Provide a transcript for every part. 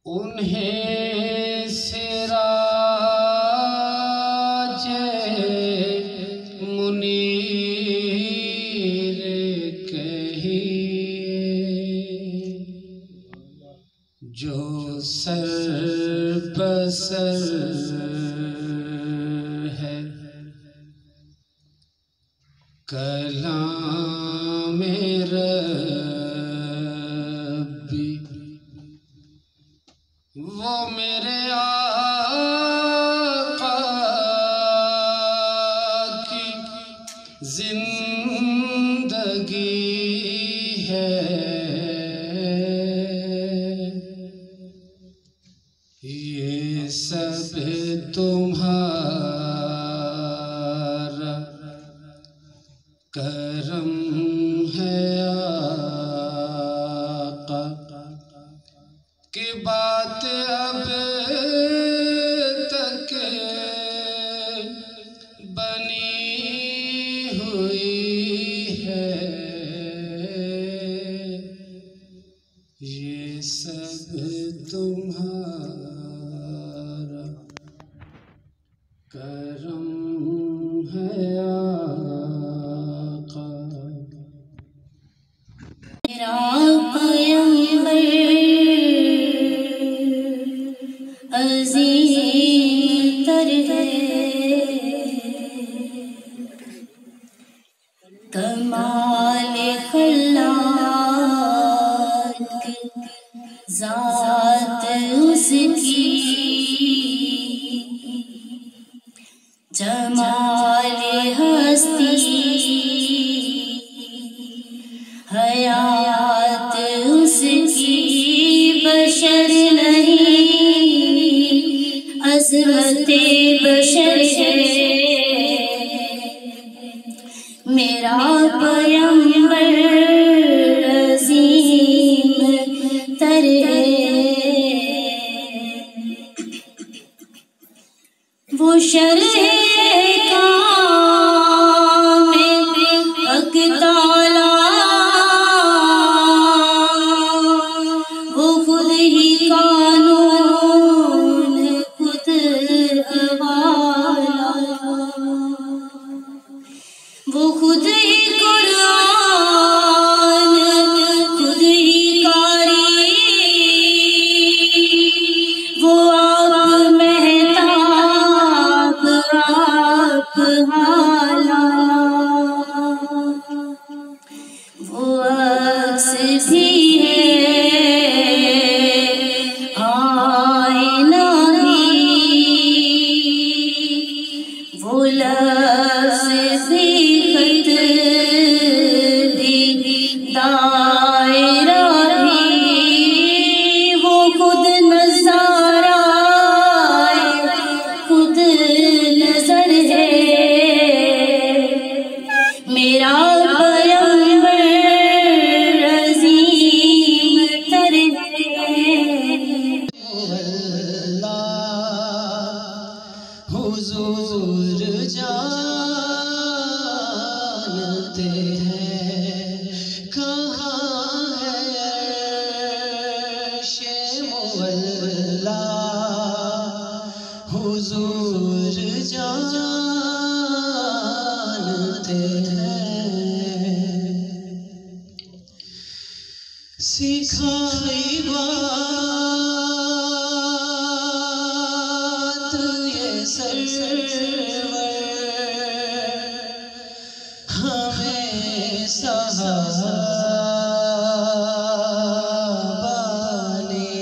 उन्हें सिराज मुनीर कहिए, जो सर बसर है कलाम रब्बी, वो मेरे आका की जिंदगी है। ये सब तुम्हारा करम है आका, की बात अब तक बनी हुई है। ये सब तुम्हारा करम है आका। मेरा पैगंबर अज़ीम तर है, कमाल खल्लाक ज़ात उसकी, जमाल हस्ती हयात उसकी, बशर नहीं अज़मत बशर है। मेरा पैगंबर अज़ीम तर है, वो शर्ह काम हक ताला, वो खुद ही कानून खुद हवाला, वो खुद ही कुरान खुद ही कारी, वो आप मेहताब आप हाला, वो अक्स भी है आईना भी, वो लफ्ज़ भी खत भी दायरा भी, वो खुद नज़ारा खुद नज़र है। मेरा पैगंबर अज़ीम तर है। हुजूर जानते हैं कहाँ है अर्शे मुअल्ला, हुजूर जानते हैं। सिखाई बात ये सरवर हमें सहाबा ने,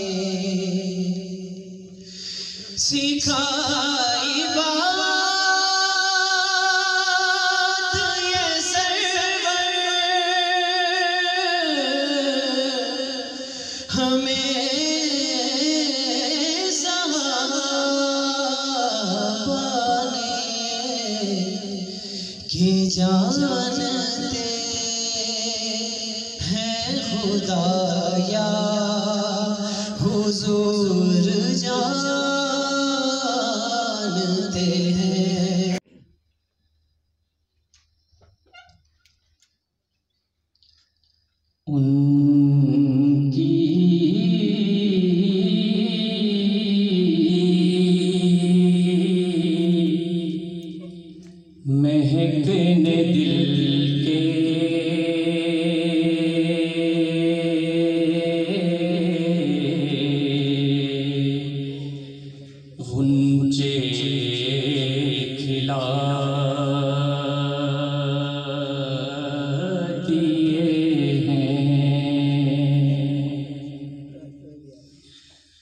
सिखाई बात ये सरवर हमें सहाबा ने, कि जानते हैं खुदाया हुजूर जानते हैं। उनकी